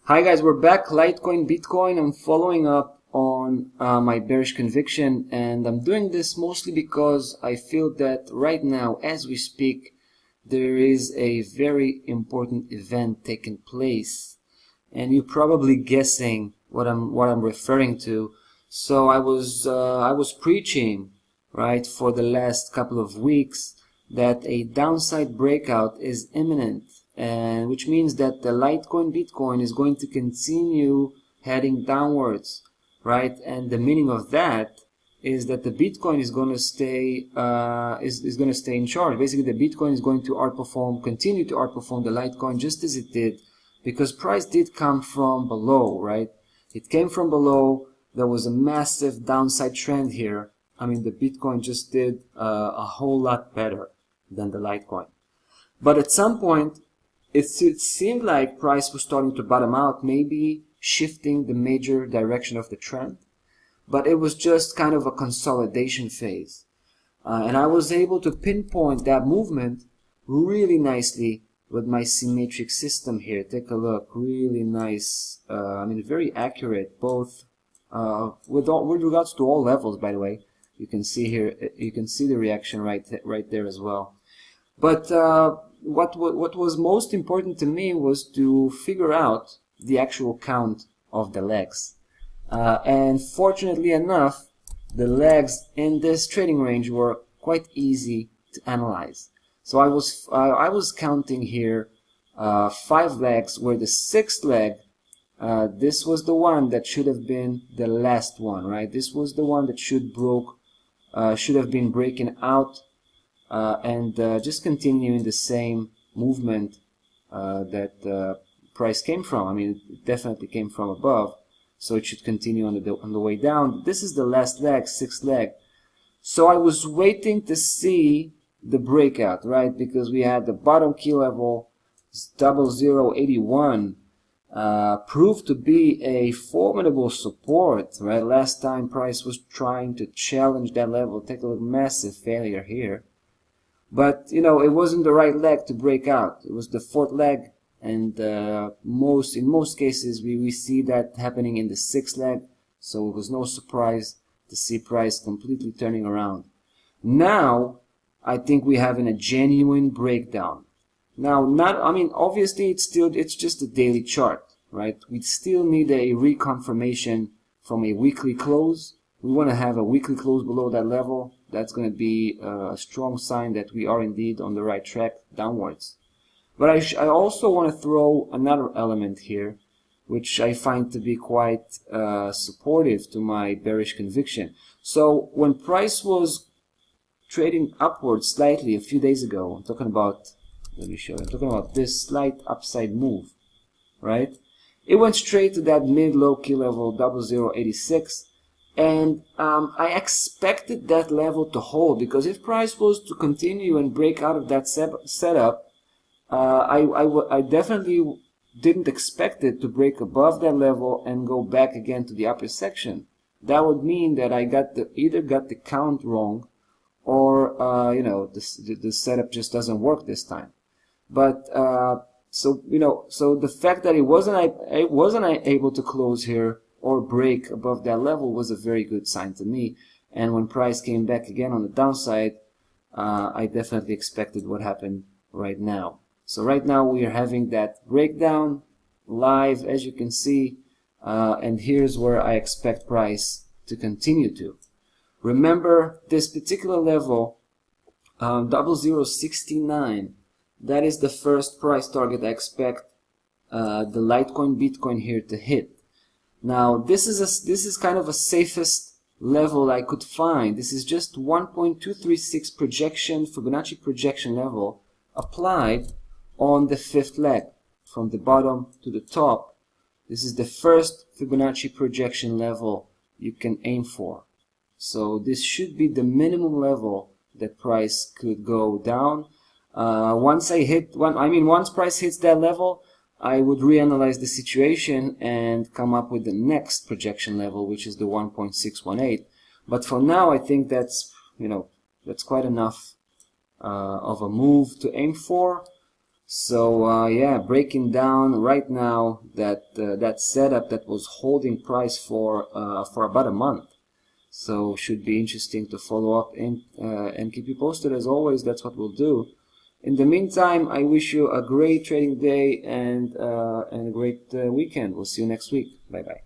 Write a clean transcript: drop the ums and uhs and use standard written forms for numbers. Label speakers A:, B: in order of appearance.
A: Hi guys, we're back. Litecoin, Bitcoin. I'm following up on my bearish conviction, and I'm doing this mostly because I feel that right now, as we speak, there is a very important event taking place, and you're probably guessing what I'm referring to. So I was preaching, right, for the last couple of weeks that a downside breakout is imminent, and which means that the Litecoin Bitcoin is going to continue heading downwards, right? And the meaning of that is that the Bitcoin is going to stay is going to stay in charge. Basically, the Bitcoin is going to continue to outperform the Litecoin just as it did, because price did come from below, right? It came from below. There was a massive downside trend here. I mean, the Bitcoin just did a whole lot better than the Litecoin. But at some point, it seemed like price was starting to bottom out, maybe shifting the major direction of the trend. But it was just kind of a consolidation phase. And I was able to pinpoint that movement really nicely with my symmetric system here. Take a look, really nice. I mean, very accurate, both with regards to all levels, by the way. You can see here, you can see the reaction right there as well. But what was most important to me was to figure out the actual count of the legs. And fortunately enough, the legs in this trading range were quite easy to analyze. So I was counting here 5 legs, where the 6th leg, this was the one that should have been the last one, right? This was the one that should have been breaking out and just continuing the same movement that price came from. I mean, it definitely came from above, so it should continue on the way down. This is the last leg, 6th leg. So I was waiting to see the breakout, right? Because we had the bottom key level, 0081, proved to be a formidable support, right? Last time price was trying to challenge that level. Take a look, massive failure here. But, you know, it wasn't the right leg to break out. It was the 4th leg, and in most cases we see that happening in the 6th leg, so it was no surprise to see price completely turning around. Now, I think we're having a genuine breakdown. Now, obviously it's just a daily chart, right? We still need a reconfirmation from a weekly close. We want to have a weekly close below that level. That's going to be a strong sign that we are indeed on the right track downwards. But I also want to throw another element here, which I find to be quite supportive to my bearish conviction. So when price was trading upwards slightly a few days ago, I'm talking about this slight upside move, right? It went straight to that mid-low key level 0086. And I expected that level to hold, because if price was to continue and break out of that setup, I definitely didn't expect it to break above that level and go back again to the upper section. That would mean that I either got the count wrong, or the setup just doesn't work this time. But so the fact that I wasn't able to close here or break above that level was a very good sign to me. And when price came back again on the downside, I definitely expected what happened right now. So right now we are having that breakdown live, as you can see, and here's where I expect price to continue to. Remember, this particular level, 0069, that is the first price target I expect the Litecoin Bitcoin here to hit. Now, this is kind of a safest level I could find. This is just 1.236 projection, Fibonacci projection level applied on the 5th leg from the bottom to the top. This is the first Fibonacci projection level you can aim for. So this should be the minimum level that price could go down. Once price hits that level, I would reanalyze the situation and come up with the next projection level, which is the 1.618. But for now, I think that's quite enough of a move to aim for. So yeah, breaking down right now that setup that was holding price for about a month. So should be interesting to follow up and keep you posted. As always, that's what we'll do. In the meantime, I wish you a great trading day and a great weekend. We'll see you next week. Bye bye.